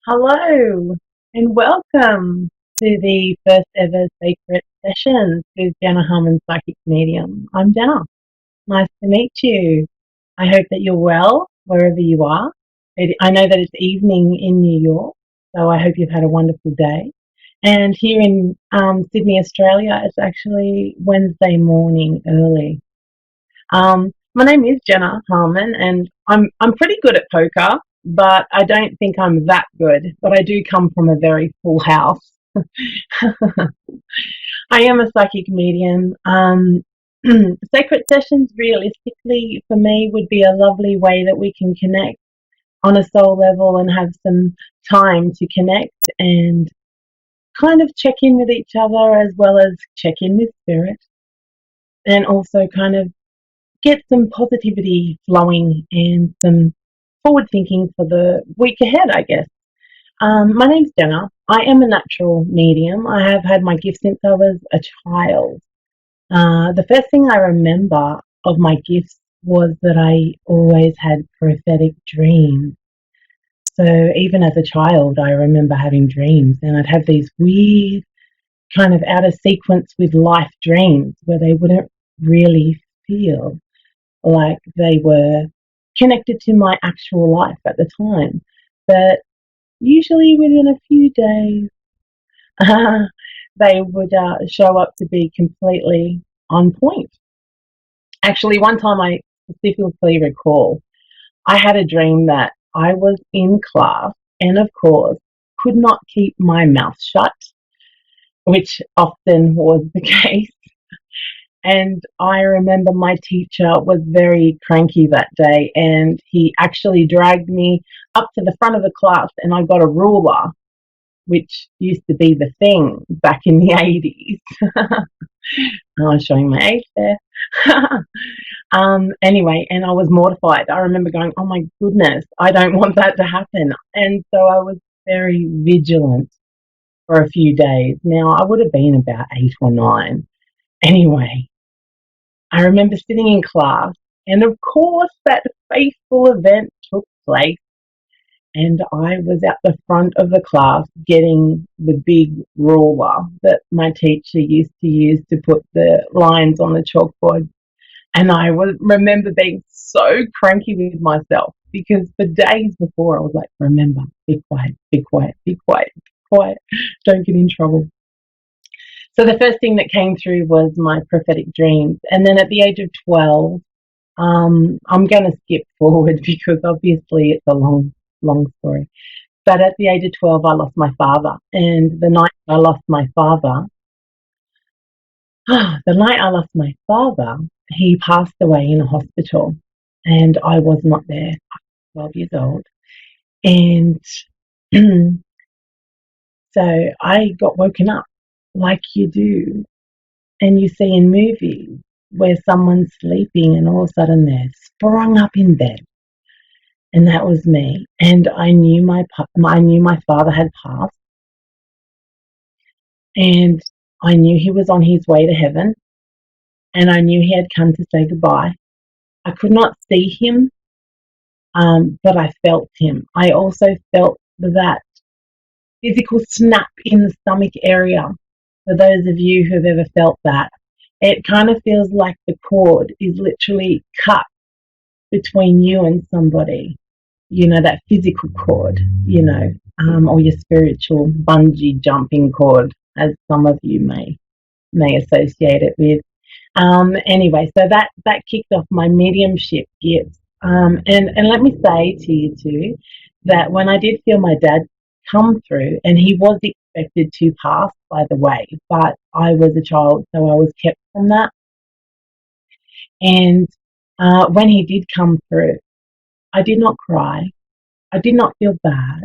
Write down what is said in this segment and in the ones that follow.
Hello and welcome to the first ever Secret Sessions with Jenna Harman, Psychic Medium. I'm Jenna. Nice to meet you. I hope that you're well wherever you are. I know that it's evening in New York, so I hope you've had a wonderful day. And here in Sydney, Australia, it's actually Wednesday morning early. My name is Jenna Harman, and I'm pretty good at poker, but I don't think I'm that good. But I do come from a very full house. I am a psychic medium. Sacred sessions, realistically, for me, would be a lovely way that we can connect on a soul level and have some time to connect and kind of check in with each other as well as check in with spirit and also kind of get some positivity flowing and some forward thinking for the week ahead, I guess. My name's Jenna. I am a natural medium. I have had my gift since I was a child. The first thing I remember of my gifts was that I always had prophetic dreams. So even as a child, I remember having dreams, and I'd have these weird, kind of out of sequence with life dreams where they wouldn't really feel like they were connected to my actual life at the time. But usually within a few days, they would show up to be completely on point. Actually, one time I specifically recall I had a dream that I was in class and, of course, could not keep my mouth shut, which often was the case. And I remember my teacher was very cranky that day, and he actually dragged me up to the front of the class, and I got a ruler, which used to be the thing back in the 80s. I was showing my age there. Anyway, and I was mortified. I remember going, oh my goodness, I don't want that to happen. And so I was very vigilant for a few days. Now, I would have been about 8 or 9. Anyway, I remember sitting in class, and of course, that fateful event took place, and I was at the front of the class getting the big ruler that my teacher used to use to put the lines on the chalkboard. And I remember being so cranky with myself because for days before I was like, remember, be quiet, be quiet, be quiet, be quiet, don't get in trouble. So the first thing that came through was my prophetic dreams. And then at the age of 12, I'm going to skip forward because obviously it's a long, long story. But at the age of 12, I lost my father. And the night I lost my father, he passed away in a hospital. And I was not there. I was 12 years old. And so I got woken up like you do. And you see in movies where someone's sleeping and all of a sudden they're sprung up in bed. And that was me. And I knew my father had passed. And I knew he was on his way to heaven. And I knew he had come to say goodbye. I could not see him, but I felt him. I also felt that physical snap in the stomach area. For those of you who've ever felt that, it kind of feels like the cord is literally cut between you and somebody. You know, that physical cord, or your spiritual bungee jumping cord, as some of you may associate it with. Anyway, so that kicked off my mediumship gifts. And let me say to you too that when I did feel my dad come through, and he was expected to pass, by the way, but I was a child, so I was kept from that. And when he did come through, I did not cry. I did not feel bad.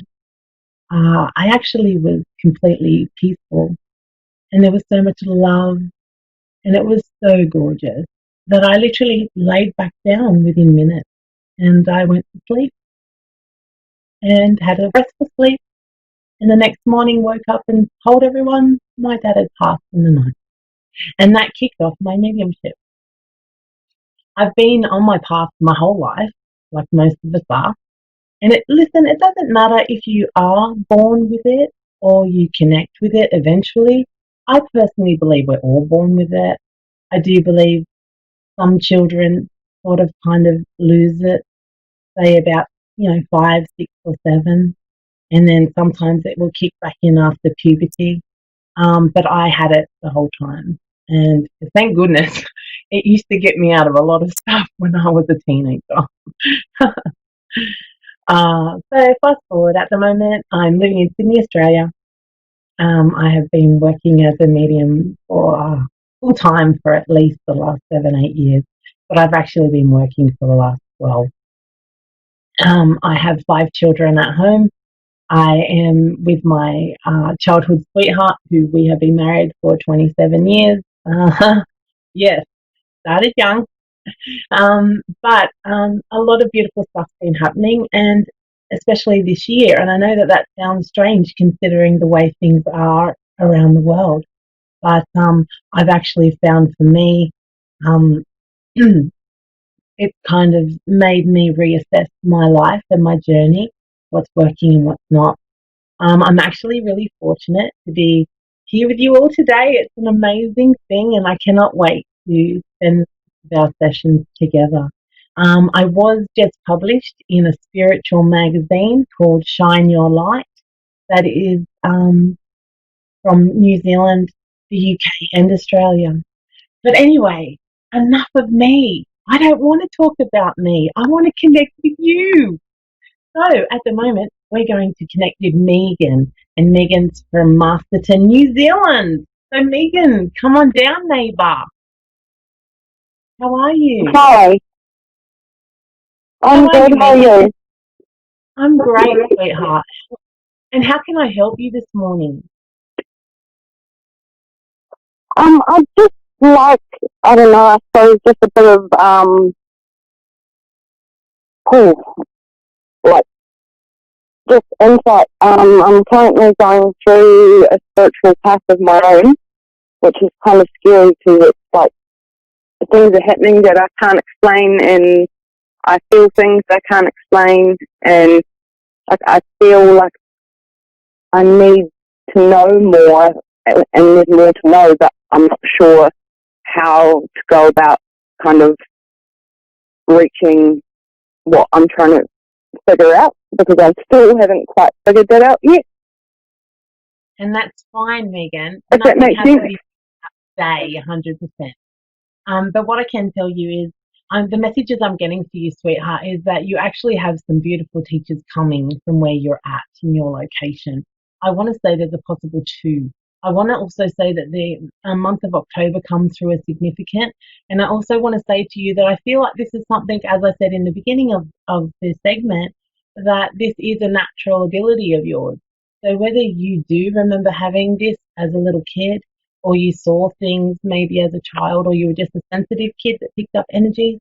I actually was completely peaceful, and there was so much love, and it was so gorgeous that I literally laid back down within minutes, and I went to sleep and had a restful sleep. And the next morning woke up and told everyone my dad had passed in the night. And that kicked off my mediumship. I've been on my path my whole life, like most of us are. And listen, it doesn't matter if you are born with it or you connect with it eventually. I personally believe we're all born with it. I do believe some children sort of kind of lose it, say about, 5, 6 or 7, and then sometimes it will kick back in after puberty. But I had it the whole time. And thank goodness it used to get me out of a lot of stuff when I was a teenager. So fast forward, at the moment, I'm living in Sydney, Australia. I have been working as a medium for full time for at least the last 7, 8 years, but I've actually been working for the last 12. I have 5 children at home. I am with my childhood sweetheart, who we have been married for 27 years. Yes, started young. But a lot of beautiful stuff's been happening, and especially this year. And I know that that sounds strange considering the way things are around the world. But I've actually found for me, um, it's kind of made me reassess my life and my journey, what's working and what's not. I'm actually really fortunate to be here with you all today. It's an amazing thing, and I cannot wait to spend our sessions together. I was just published in a spiritual magazine called Shine Your Light, that is from New Zealand, the UK, and Australia. But anyway, enough of me. I don't want to talk about me. I want to connect with you. So at the moment, we're going to connect with Megan, and Megan's from Masterton, New Zealand. So Megan, come on down, neighbour. How are you? Hi, How I'm are good. you, How are Megan? you? I'm great, sweetheart. And how can I help you this morning? I just like, I don't know, I suppose just a bit of cool, like just insight. I'm currently going through a spiritual path of my own, which is kind of scary because it's like things are happening that I can't explain, and I feel things I can't explain, and like I feel like I need to know more, and there's more to know, but I'm not sure how to go about kind of reaching what I'm trying to figure out, because I still haven't quite figured that out yet. And that's fine, Megan. If that Nothing makes has to sense. be today, 100%. But what I can tell you is the messages I'm getting for you, sweetheart, is that you actually have some beautiful teachers coming from where you're at in your location. I want to say there's a possible 2. I want to also say that the month of October comes through as significant. And I also want to say to you that I feel like this is something, as I said in the beginning of this segment, that this is a natural ability of yours. So whether you do remember having this as a little kid, or you saw things maybe as a child, or you were just a sensitive kid that picked up energies,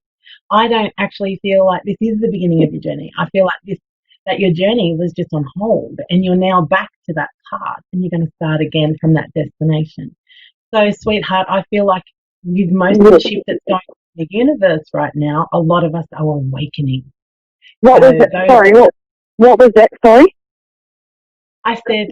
I don't actually feel like this is the beginning of your journey. I feel like that your journey was just on hold, and you're now back to that path, and you're going to start again from that destination. So, sweetheart, I feel like with most of the shift that's going on in the universe right now, a lot of us are awakening. What was So it? those, Sorry, what was that? Sorry. I said,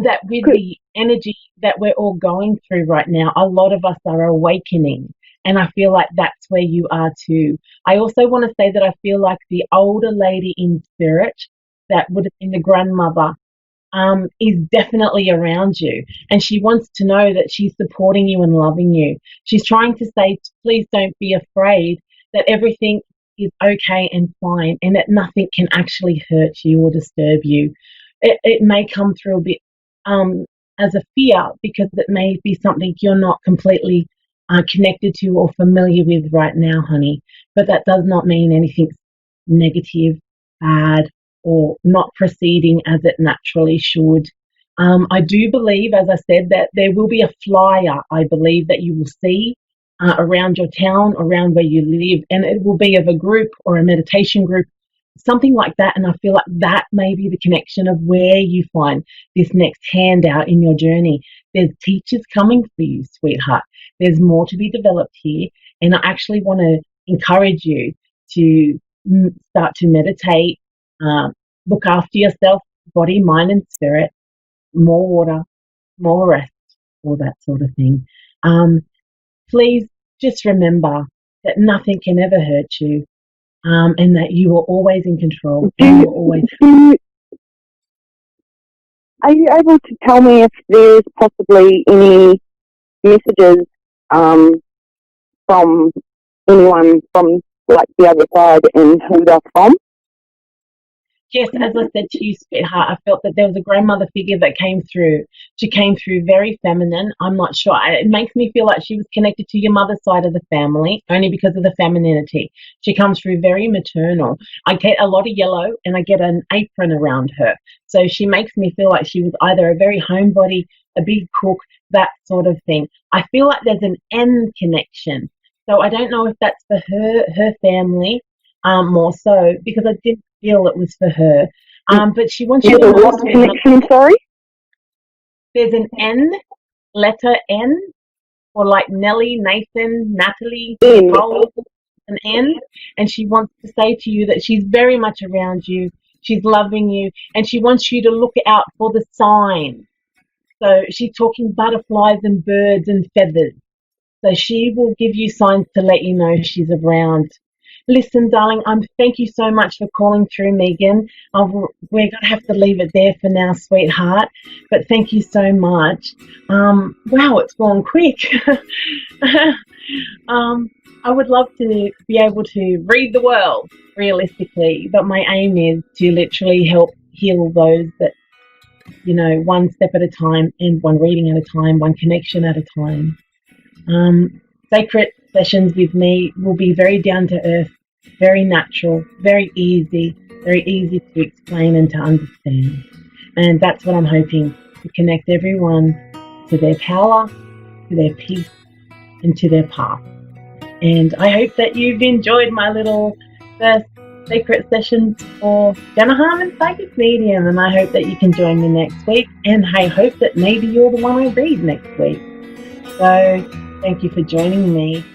that with the energy that we're all going through right now, a lot of us are awakening. And I feel like that's where you are too. I also want to say that I feel like the older lady in spirit, that would have been the grandmother, is definitely around you. And she wants to know that she's supporting you and loving you. She's trying to say, please don't be afraid, that everything is okay and fine, and that nothing can actually hurt you or disturb you. It may come through a bit um, as a fear, because it may be something you're not completely connected to or familiar with right now, honey. But that does not mean anything's negative, bad, or not proceeding as it naturally should. I do believe, as I said, that there will be a flyer, I believe, that you will see around your town, around where you live, and it will be of a group or a meditation group, something like that. And I feel like that may be the connection of where you find this next handout in your journey. There's teachers coming for you, sweetheart. There's more to be developed here. And I actually want to encourage you to start to meditate, Look after yourself, body, mind, and spirit. More water, more rest, all that sort of thing. Please just remember that nothing can ever hurt you, and that you are always in control. And you are always. Are you able to tell me if there's possibly any messages from anyone from like the other side and who they're from? Yes, as I said to you, sweetheart, I felt that there was a grandmother figure that came through. She came through very feminine. I'm not sure. It makes me feel like she was connected to your mother's side of the family, only because of the femininity. She comes through very maternal. I get a lot of yellow, and I get an apron around her. So she makes me feel like she was either a very homebody, a big cook, that sort of thing. I feel like there's an N connection. So I don't know if that's for her family, more so, because I didn't feel it was for her. But she wants you to know. What connection, sorry? There's an N, letter N, or like Nellie, Nathan, Natalie, Nicole, an N, and she wants to say to you that she's very much around you, she's loving you, and she wants you to look out for the signs. So she's talking butterflies and birds and feathers. So she will give you signs to let you know she's around. Listen, darling, thank you so much for calling through, Megan. We're going to have to leave it there for now, sweetheart. But thank you so much. Wow, it's gone quick. I would love to be able to read the world, realistically. But my aim is to literally help heal those that, one step at a time and one reading at a time, one connection at a time. Sacred sessions with me will be very down to earth, very natural, very easy to explain and to understand. And that's what I'm hoping, to connect everyone to their power, to their peace, and to their path. And I hope that you've enjoyed my little first sacred sessions for Jenna Harman Psychic Medium, and I hope that you can join me next week, and I hope that maybe you're the one I read next week. So thank you for joining me.